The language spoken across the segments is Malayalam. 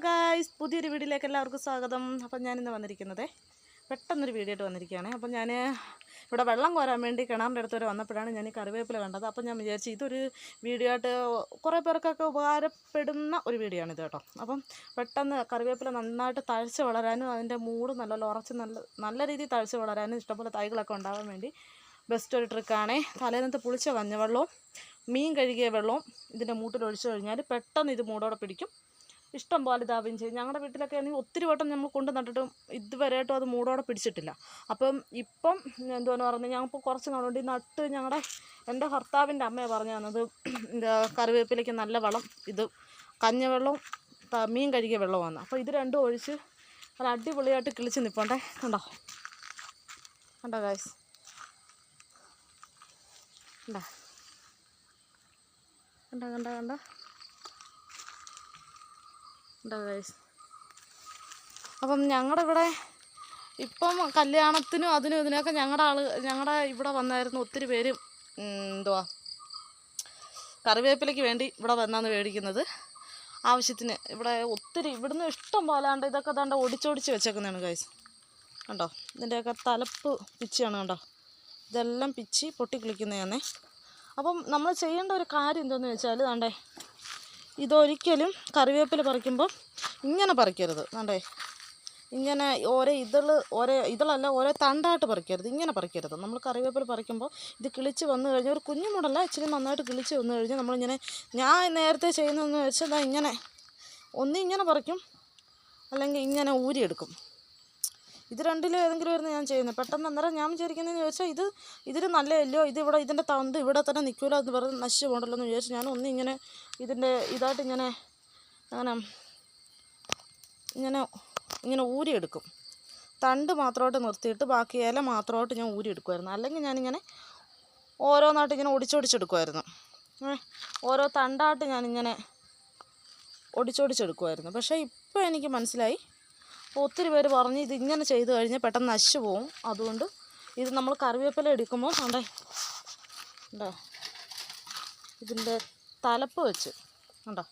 ഗായ്സ്, പുതിയൊരു വീഡിയോയിലേക്ക് എല്ലാവർക്കും സ്വാഗതം. അപ്പം ഞാനിന്ന് വന്നിരിക്കുന്നത് പെട്ടെന്നൊരു വീഡിയോ ആയിട്ട് വന്നിരിക്കുകയാണ്. അപ്പം ഞാൻ ഇവിടെ വെള്ളം കോരാൻ വേണ്ടി കിണറിൻ്റെ അടുത്ത് വരെ വന്നപ്പോഴാണ് ഞാൻ ഈ കറിവേപ്പില കണ്ടത്. അപ്പം ഞാൻ വിചാരിച്ചു ഇതൊരു വീഡിയോ ആയിട്ട് കുറേ പേർക്കൊക്കെ ഉപകാരപ്പെടുന്ന ഒരു വീഡിയോ ആണിത് കേട്ടോ. അപ്പം പെട്ടെന്ന് കറിവേപ്പില നന്നായിട്ട് തഴച്ച് വളരാനും അതിൻ്റെ മൂട് നല്ല ഉറച്ച് നല്ല രീതിയിൽ തഴച്ച് വളരാനും ഇഷ്ടംപോലെ തൈകളൊക്കെ ഉണ്ടാകാൻ വേണ്ടി ബെസ്റ്റ് ഒരു ട്രിക്കാണേ. തലേന്നത്തെ പുളിച്ച മഞ്ഞവെള്ളവും മീൻ കഴുകിയ വെള്ളവും ഇതിൻ്റെ മൂട്ടിൽ ഒഴിച്ചു കഴിഞ്ഞാൽ പെട്ടെന്ന് ഇത് മൂടോടെ പിടിക്കും. ഇഷ്ടം പോലെ ഇതാവുകയും ചെയ്യും. ഞങ്ങളുടെ വീട്ടിലൊക്കെ ആണെങ്കിൽ ഒത്തിരി വട്ടം നമ്മൾ കൊണ്ട് നട്ടിട്ടും ഇതുവരെയായിട്ടും അത് മൂടോടെ പിടിച്ചിട്ടില്ല. അപ്പം ഇപ്പം എന്തുവാന്ന് പറഞ്ഞാൽ ഞങ്ങളിപ്പോൾ കുറച്ച് നാളുകൊണ്ട് ഈ നട്ട് എൻ്റെ ഭർത്താവിൻ്റെ അമ്മയാണ് പറഞ്ഞു തന്നത് കറിവേപ്പിലേക്ക് നല്ല വളം ഇത് കഞ്ഞിവെള്ളവും മീൻ കഴുകിയ വെള്ളമാണ്. അപ്പോൾ ഇത് രണ്ടും ഒഴിച്ച് നല്ല അടിപൊളിയായിട്ട് കിളിച്ച് നിൽപ്പണ്ടേ. കണ്ടോ കണ്ടോ ഗായ്സ്, കണ്ടോ കണ്ടോ കണ്ടോ കണ്ടോ കണ്ടോ ഗൈസ്. അപ്പം ഞങ്ങളുടെ ഇവിടെ ഇപ്പം കല്യാണത്തിനും അതിനും ഇതിനൊക്കെ ഞങ്ങളുടെ ഇവിടെ വന്നായിരുന്നു ഒത്തിരി പേര് കറിവേപ്പിലയ്ക്ക് വേണ്ടി ഇവിടെ വന്നാന്ന് മേടിക്കുന്നത് ആവശ്യത്തിന്. ഇവിടെ ഒത്തിരി ഇവിടുന്ന് ഇഷ്ടം പോലാണ്ട് ഇതൊക്കെ ദാണ്ട് ഒടിച്ചൊടിച്ച് വെച്ചേക്കുന്നതാണ് ഗൈസ്. കണ്ടോ ഇതിൻ്റെയൊക്കെ തലപ്പ് പിച്ചിയാണ് കണ്ടോ, ഇതെല്ലാം പിച്ചി പൊട്ടിക്കിളിക്കുന്നതാണേ. അപ്പം നമ്മൾ ചെയ്യേണ്ട ഒരു കാര്യം എന്താണെന്ന് വെച്ചാൽ ദാണ്ടേ ഇതൊരിക്കലും കറിവേപ്പില പറിക്കുമ്പോൾ ഇങ്ങനെ പറിക്കരുത്. ദാണ്ടേ ഇങ്ങനെ ഓരോ ഇതളല്ല ഓരോ തണ്ടായിട്ട് പറിക്കരുത്, ഇങ്ങനെ പറിക്കരുത്. നമ്മൾ കറിവേപ്പില പറിക്കുമ്പോൾ ഇത് കിളിച്ച് വന്നു കഴിഞ്ഞാൽ ഒരു കുഞ്ഞു മുടല്ല ഇച്ചിരി നന്നായിട്ട് കിളിച്ച് വന്നു കഴിഞ്ഞാൽ നമ്മളിങ്ങനെ ഞാൻ നേരത്തെ ചെയ്യുന്നതെന്ന് വെച്ചാൽ ഇങ്ങനെ ഇങ്ങനെ പറിക്കും, അല്ലെങ്കിൽ ഇങ്ങനെ ഊരിയെടുക്കും. ഇത് രണ്ടിലും ഏതെങ്കിലും ആയിരുന്നു ഞാൻ ചെയ്യുന്നത്. പെട്ടെന്ന് അന്നേരം ഞാൻ വിചാരിക്കുന്നതെന്ന് ചോദിച്ചാൽ ഇതിൽ നല്ലതല്ലോ, ഇതിൻ്റെ തണ്ട് ഇവിടെ തന്നെ നിൽക്കില്ല എന്ന് പറഞ്ഞ് നശിച്ചു പോകണ്ടല്ലോ എന്ന് വിചാരിച്ചു ഞാൻ ഇങ്ങനെ ഇതിൻ്റെ ഇതായിട്ട് ഇങ്ങനെ ഊരിയെടുക്കും. തണ്ട് മാത്രമായിട്ട് നിർത്തിയിട്ട് ബാക്കി ഇല മാത്രമായിട്ട് ഞാൻ ഊരിയെടുക്കുമായിരുന്നു. അല്ലെങ്കിൽ ഞാനിങ്ങനെ ഓരോന്നായിട്ട് ഇങ്ങനെ ഒടിച്ചൊടിച്ചെടുക്കുമായിരുന്നു. ഓരോ തണ്ടായിട്ട് ഞാനിങ്ങനെ ഒടിച്ചൊടിച്ചെടുക്കുമായിരുന്നു. പക്ഷേ ഇപ്പോൾ എനിക്ക് മനസ്സിലായി, ഒത്തിരി പേര് പറഞ്ഞ് ഇതിങ്ങനെ ചെയ്ത് കഴിഞ്ഞാൽ പെട്ടെന്ന് നശിച്ചു പോവും. അതുകൊണ്ട് ഇത് നമ്മൾ കറിവേപ്പില എടുക്കുമ്പോൾ ഉണ്ടോ ഇതിൻ്റെ തലപ്പ് വെച്ച് ഉണ്ടോ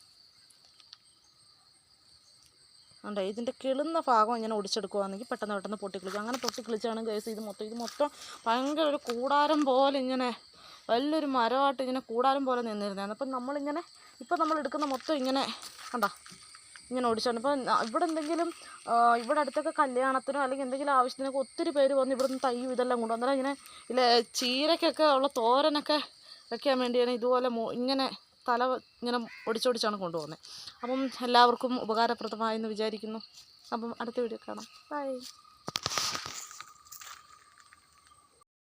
ഇതിൻ്റെ കിളുന്ന ഭാഗം ഇങ്ങനെ ഒടിച്ചെടുക്കുകയാണെങ്കിൽ പെട്ടെന്ന് പൊട്ടിക്കിളിക്കും. അങ്ങനെ പൊട്ടിക്കിളിച്ചാണ് ഗൈസ് ഇത് മൊത്തം ഭയങ്കര ഒരു കൂടാരം പോലെ ഇങ്ങനെ വലിയൊരു മരമായിട്ട് ഇങ്ങനെ കൂടാരം പോലെ നിന്നിരുന്നതാണ്. അപ്പം നമ്മൾ എടുക്കുന്ന മൊത്തം ഇങ്ങനെ കണ്ടോ ഇങ്ങനെ ഓടിച്ചാണ്. ഇപ്പം ഇവിടെ അടുത്തൊക്കെ കല്യാണത്തിനോ അല്ലെങ്കിൽ എന്തെങ്കിലും ആവശ്യത്തിനൊക്കെ ഒത്തിരി പേര് വന്ന് ഇവിടുന്ന് തയ്യും ഇതെല്ലാം കൊണ്ടുവന്നാൽ ഇങ്ങനെ ചീരക്കൊക്കെ ഉള്ള തോരനൊക്കെ വെക്കാൻ വേണ്ടിയാണ് ഇതുപോലെ ഇങ്ങനെ ഇങ്ങനെ ഒടിച്ചൊടിച്ചാണ് കൊണ്ടുപോകുന്നത്. അപ്പം എല്ലാവർക്കും ഉപകാരപ്രദമായെന്ന് വിചാരിക്കുന്നു. അപ്പം അടുത്ത വീഡിയോ കാണാം. ബൈ.